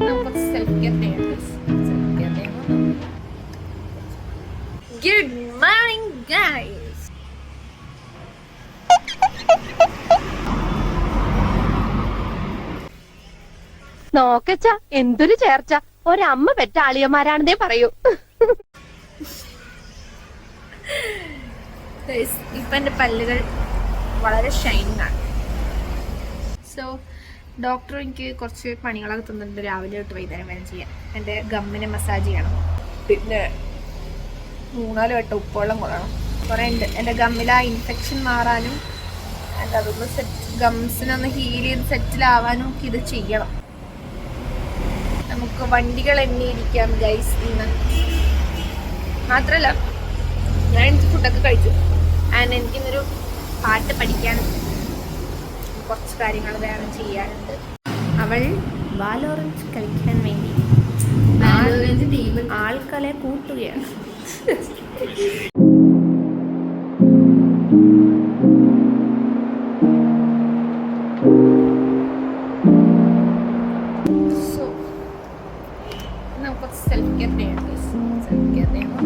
നമുക്ക് self care ചെയ്യാം. Good morning guys. നോക്കച്ച എന്തൊരു ചേർച്ച, ഒരമ്മ പെറ്റ ആളിയന്മാരാണെന്നേ പറയൂ. ഇപ്പൊ എന്റെ പല്ലുകൾ വളരെ ഷൈനിങ് ആണ്. സോ ഡോക്ടർ എനിക്ക് കുറച്ച് പണികളൊക്കെ തന്നിട്ടുണ്ട് രാവിലെ തൊട്ട് വൈകുന്നേരം വരെ ചെയ്യാൻ. എൻ്റെ ഗമ്മിനെ മസാജ് ചെയ്യണം, പിന്നെ 3-4 വട്ടം ഉപ്പുവെള്ളം കൊള്ളണം. കുറേ ഉണ്ട് എൻ്റെ ഗമ്മിൽ ആ ഇൻഫെക്ഷൻ മാറാനും അതൊന്ന് ഗംസിനൊന്ന് ഹീൽ ചെയ്ത് സെറ്റിലാവാനും ഒക്കെ ഇത് ചെയ്യണം. നമുക്ക് വണ്ടികൾ എണ്ണിയിരിക്കാം ഗൈസ് ഇന്ന്. മാത്രമല്ല ഞാൻ ഫുഡൊക്കെ കഴിച്ചു. ആൻഡ് എനിക്കിന്നൊരു പാട്ട് പഠിക്കാനുണ്ട്, കുറച്ച് കാര്യങ്ങൾ വേറെ ചെയ്യാനുണ്ട്. അവൾ വാലോറഞ്ച് കളിക്കാൻ വേണ്ടി ആൾക്കാരെ കൂട്ടുകയാണ്. സോ നമുക്ക് സെൽഫ് കെയർ ചെയ്യാം. സെൽഫ് കെയർ ചെയ്യുമ്പോൾ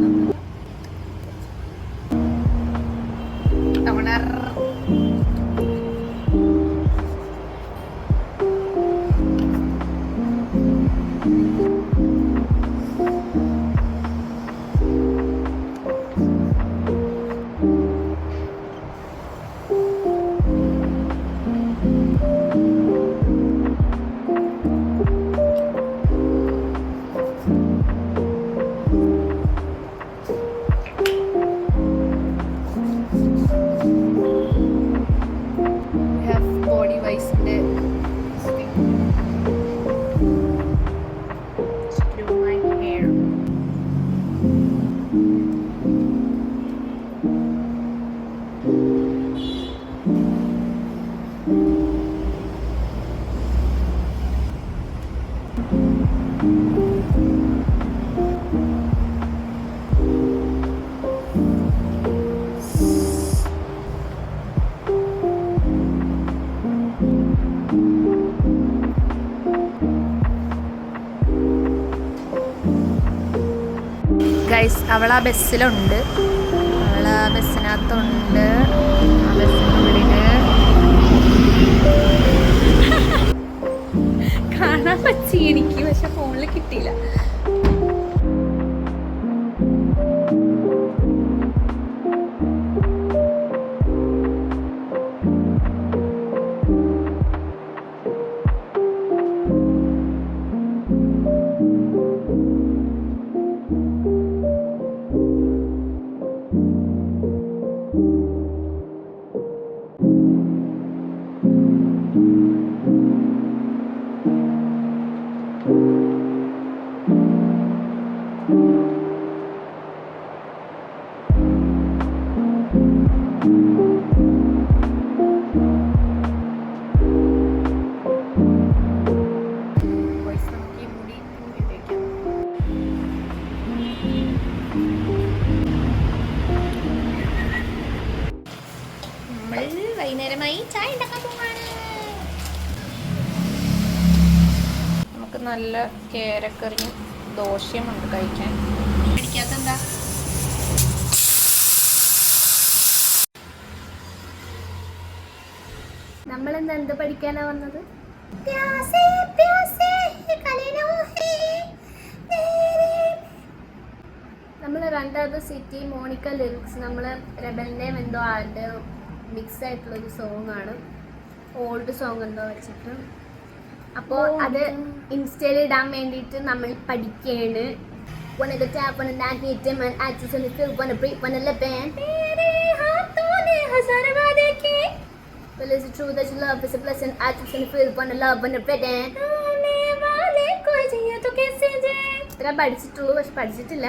ഗൈസ് അവളാ ബസ്സിലുണ്ട്, അവളാ ബസ്സിനകത്തുണ്ട്. ആ ബസ്സിനുള്ളില് കാണാൻ പറ്റി എനിക്ക്, പക്ഷെ ഫോണിൽ കിട്ടിയില്ല. വൈകുന്നേരമായി ചായ ഉണ്ടാക്കാൻ പോവാണ്. നമുക്ക് നല്ല കേരക്കറിയും ദോശയും ഉണ്ട് കഴിക്കാൻ. പിടിക്കാത്തെന്താ? നമ്മളെന്താ എന്ത് പഠിക്കാനാ വന്നത്? നമ്മൾ രണ്ടാമത്തെ സിറ്റി മോണിക്ക ലിറിക്സ്, നമ്മൾ റെബലിൻ്റെ എന്തോ ആരുടെ മിക്സ് ആയിട്ടുള്ളൊരു സോങ് ആണ്, ഓൾഡ് സോങ് എന്തോ വെച്ചിട്ട്. അപ്പോൾ അത് ഇൻസ്റ്റയിൽ ഇടാൻ വേണ്ടിയിട്ട് നമ്മൾ പഠിക്കുകയാണ്. ഇത്ര പഠിച്ചിട്ടുള്ളൂ, പക്ഷെ പഠിച്ചിട്ടില്ല.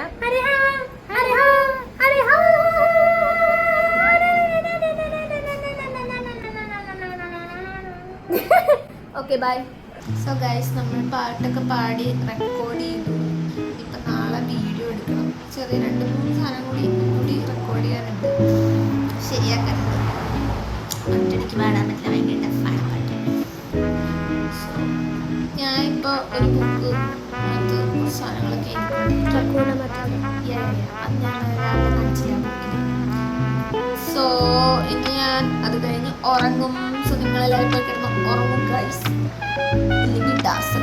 Okay bye. സോ ഗൈസ് നമ്മൾ പാട്ടൊക്കെ പാടി റെക്കോർഡ് ചെയ്തു. ഇപ്പം നാളെ വീഡിയോ എടുക്കണം. ചെറിയ 2-3 സാധനം കൂടി റെക്കോർഡ് ചെയ്യാനുണ്ട്, ശരിയാക്കാനുണ്ട്. ഒറ്റടിക്ക് പാടാൻ പറ്റില്ല, ഭയങ്കര ടഫാണ് പാട്ട്. സോ ഞാൻ ഇപ്പോൾ ഒരു ബുക്ക് അത് കുറച്ച് സാധനങ്ങളൊക്കെ അത് ഞാൻ രാവിലെ കാണിച്ചില്ല ബുക്കിന്. സോ ഇനി ഞാൻ അത് കഴിഞ്ഞ് ഉറങ്ങും. സോ നിങ്ങളെല്ലാവരും പോയി കിടന്ന് ഉറങ്ങും ഗൈസ്, ഇല്ലെങ്കിൽ ടാസ്ക്